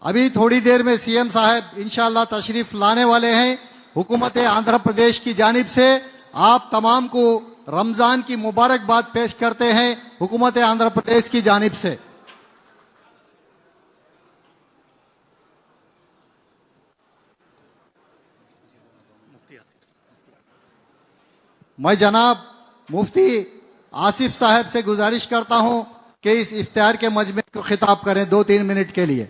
अभी थोड़ी देर में सीएम साहब इंशाअल्लाह तशरीफ लाने वाले हैं। हुकूमत आंध्र प्रदेश की जानिब से आप तमाम को रमजान की मुबारकबाद पेश करते हैं हुकूमत आंध्र प्रदेश की जानिब से। मैं जनाब मुफ्ती आसिफ साहब से गुजारिश करता हूं कि इस इफ्तियार के मजमे को खिताब करें 2-3 मिनट के लिए।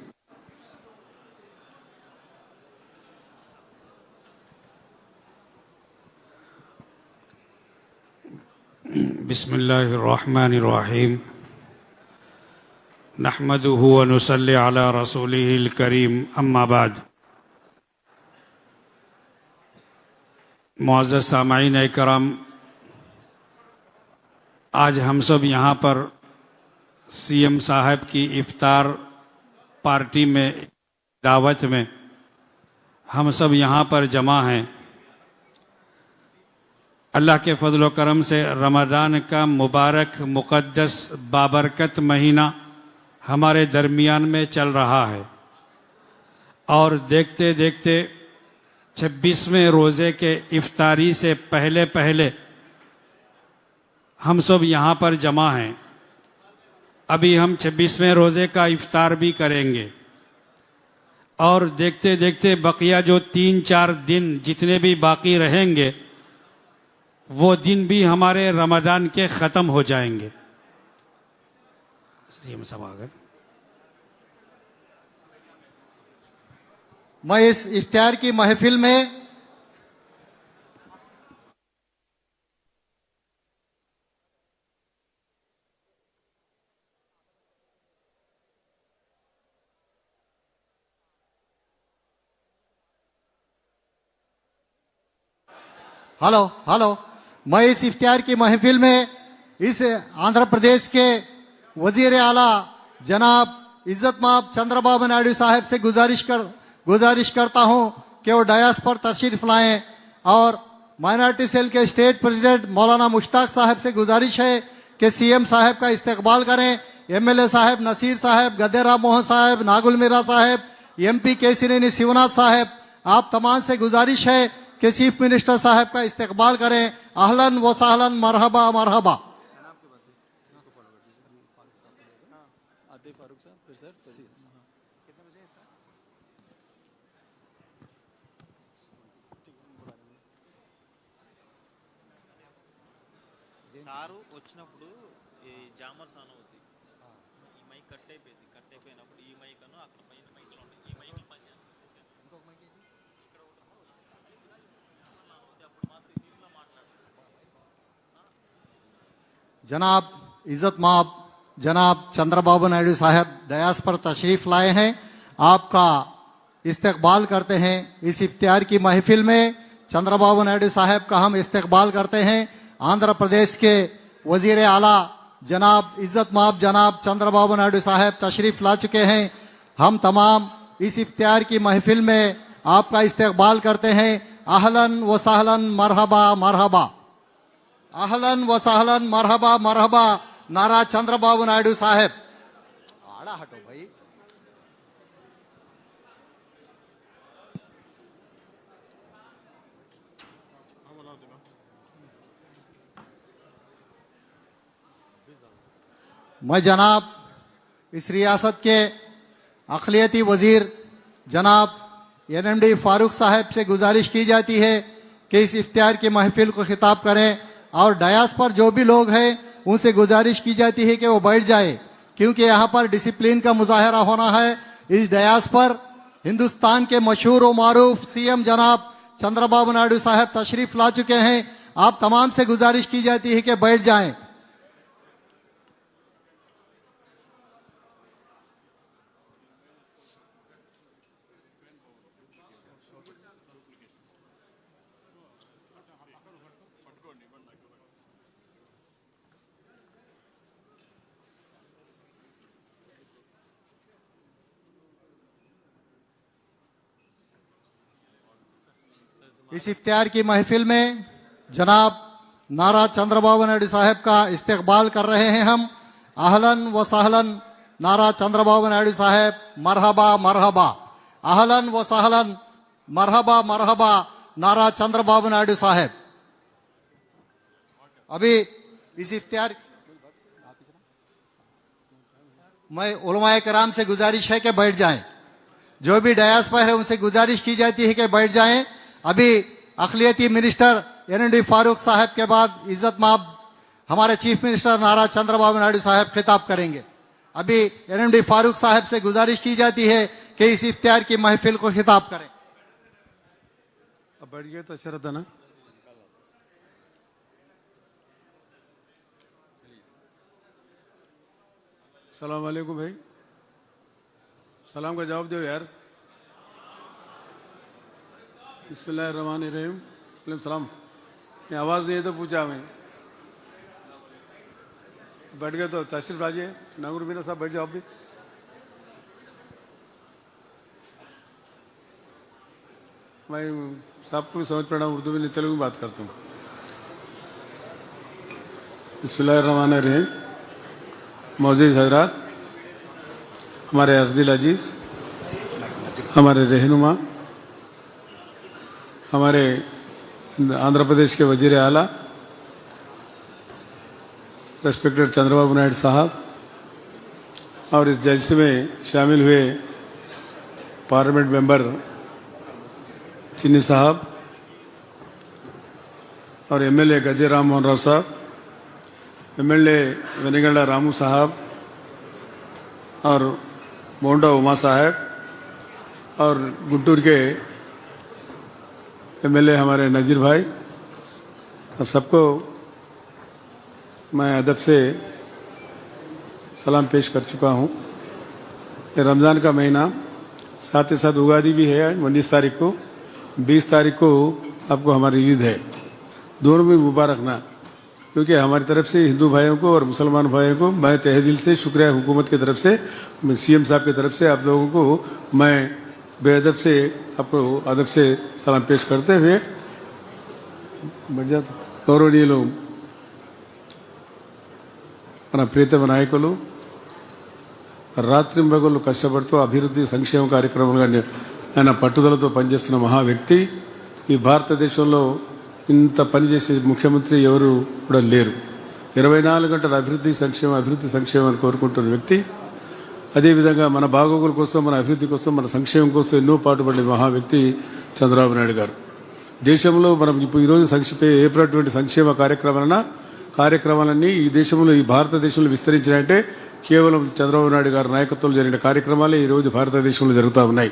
बिस्मिल्लाहिर्रहमानिर्रहीम नहमदुहु व नुसल्ली अला रसूलिहिल करीम अम्मा बाद। मुअज़्ज़ज़ सामाईन इकराम, आज हम सब यहाँ पर सीएम साहब की इफ्तार पार्टी में दावत में हम सब यहाँ पर जमा हैं। अल्लाह के फजल व करम से रमज़ान का मुबारक मुक़द्दस बाबरकत महीना हमारे दरमियान में चल रहा है और देखते देखते 26वें रोज़े के इफ्तारी से पहले पहले हम सब यहाँ पर जमा हैं। अभी हम 26वें रोज़े का इफ्तार भी करेंगे और देखते देखते बकिया जो 3-4 दिन जितने भी बाकी रहेंगे वो दिन भी हमारे रमज़ान के ख़त्म हो जाएंगे। सब आ गए। मैं इस इफ्तियार की महफिल में मैं इस इफ्तियार की महफिल में इस आंध्र प्रदेश के वजीर आला जनाब इज्जत माब चंद्रबाबू नायडू साहब से गुजारिश करता हूं कि वो डयास पर तशरीफ लाएं और माइनॉरिटी सेल के स्टेट प्रेसिडेंट मौलाना मुश्ताक साहब से गुजारिश है कि सीएम साहब का इस्तकबाल करें। एमएलए साहब नसीर साहब, गद्देराम मोहन साहब, नागुल मीरा साहब, एमपी केसिनेनी शिवनाथ साहब, आप तमाम से गुजारिश है कि चीफ मिनिस्टर साहब का इस्तकबाल करें। अहलन व सहलन, मरहबा मरहबा। సారు వచ్చినప్పుడు ఈ జామర్ సాన్ అవుతుంది, ఈ మైక్ కట్ అయిపోయినప్పుడు ఈ మైక్ అను అక్కడ పైన మైక్లో ఉంటాయి, ఈ మైక్లు పనిచేస్తాయి. ఇంకొక మైక్ ఇక్కడ అప్పుడు మాత్రం దీంట్లో మాట్లాడారు. जनाब इज्जत माब जनाब चंद्रबाबू नायडू साहब डयास पर तशरीफ लाए हैं। आपका इस्तकबाल करते हैं इस इफ्तियार की महफिल में। चंद्रबाबू नायडू साहब का हम इस्तकबाल करते हैं। आंध्र प्रदेश के वजीर आला जनाब इज्जत माब जनाब चंद्रबाबू नायडू साहब तशरीफ ला चुके हैं। हम तमाम इस इफ्तियार की महफिल में आपका इस्तकबाल करते हैं। अहलन व सहलन, मरहबा मरहबा। अहलन व सहलन, मरहबा मरहबा। नारा चंद्रबाबू नायडू साहब। आड़ा हटो भाई। मैं जनाब इस रियासत के अक़लियती वजीर जनाब एनएमडी फारूक साहब से गुजारिश की जाती है कि इस इफ्तियार की महफिल को खिताब करें और डयास पर जो भी लोग हैं उनसे गुजारिश की जाती है कि वो बैठ जाए, क्योंकि यहाँ पर डिसिप्लिन का मुजाहरा होना है। इस डयास पर हिंदुस्तान के मशहूर व मारूफ सीएम जनाब चंद्रबाबू नायडू साहब तशरीफ ला चुके हैं। आप तमाम से गुजारिश की जाती है कि बैठ जाएं। इस इफ्तियार की महफिल में जनाब नारा चंद्रबाबू नायडू साहब का इस्तकबाल कर रहे हैं हम। अहलन व सहलन, नारा चंद्रबाबू नायडू साहब मरहबा मरहबा अहलन व सहलन मरहबा मरहबा नारा चंद्रबाबू नायडू साहब। अभी इस इफ्तियार मैं उलमाए कराम से गुजारिश है कि बैठ जाएं, जो भी डयास पर है उनसे गुजारिश की जाती है कि बैठ जाएं। अभी अखिलियती मिनिस्टर एनडी फारूक साहब के बाद इज्जत माब हमारे चीफ मिनिस्टर नारा चंद्रबाबू नायडू साहब खिताब करेंगे। अभी एनडी फारूक साहब से गुजारिश की जाती है कि इस इफ्तियार की महफिल को खिताब करें। अब बैठ गए तो अच्छा रहता ना। सलाम वालेकुम भाई, सलाम का जवाब दो यार। बिस्मिल्लाहिर्रहमानिर्रहीम। वालेकुम सलाम। ये आवाज नहीं है तो पूछा मैं। बैठ गए तो तशरीफ लाजिए। नागुर बीना साहब बैठ जाओ आप भी। मैं साहब को भी समझ पड़ा हूँ, उर्दू में नहीं तेलुगु में बात करता हूँ। बिस्मिल्लाहिर्रहमानिर्रहीम। मौजूद हजरात, हमारे अर्दिल अजीज, हमारे रहनुमा, हमारे आंध्र प्रदेश के वजीर आला रेस्पेक्टेड चंद्रबाबू नायडू साहब, और इस जलसे में शामिल हुए पार्लियामेंट मेंबर चिन्नी साहब और एमएलए गद्दे राम मोहन राव साहब, एमएलए वेनिगंडा रामू साहब और मोंडा उमा साहब, और गुंटूर के एमएलए हमारे नजीर भाई, अब सबको मैं अदब से सलाम पेश कर चुका हूँ। ये रमज़ान का महीना, साथ ही साथ उगादी भी है 19 तारीख को, 20 तारीख को आपको हमारी ईद है। दोनों में मुबारक ना, क्योंकि हमारी तरफ से हिंदू भाइयों को और मुसलमान भाइयों को मैं तहे दिल से शुक्रिया, हुकूमत की तरफ से, सीएम साहब की तरफ से आप लोगों को मैं बेअदब से आपको अदब से सलाम पेश करते हुए बढ़ जाता। गौरवनीय लोग, మన ప్రియతమ నాయకులు, రాత్రింబగళ్ళు కష్టపడుతూ అభివృద్ధి సంక్షేమ కార్యక్రమాలుగా ఆయన పట్టుదలతో పనిచేస్తున్న మహా వ్యక్తి. ఈ భారతదేశంలో ఇంత పనిచేసే ముఖ్యమంత్రి ఎవరు కూడా లేరు. 24 గంటల అభివృద్ధి సంక్షేమం అని కోరుకుంటున్న వ్యక్తి. అదేవిధంగా మన బాగోగుల కోసం, మన అభివృద్ధి కోసం, మన సంక్షేమం కోసం ఎన్నో పాటుపడే మహా వ్యక్తి చంద్రబాబు నాయుడు గారు. దేశంలో మనం ఇప్పుడు ఈరోజు ఏర్పడినటువంటి సంక్షేమ కార్యక్రమాలన్నీ ఈ దేశంలో, ఈ భారతదేశంలో విస్తరించినాయంటే కేవలం చంద్రబాబు నాయుడు గారి నాయకత్వంలో జరిగిన కార్యక్రమాలే ఈరోజు భారతదేశంలో జరుగుతూ ఉన్నాయి.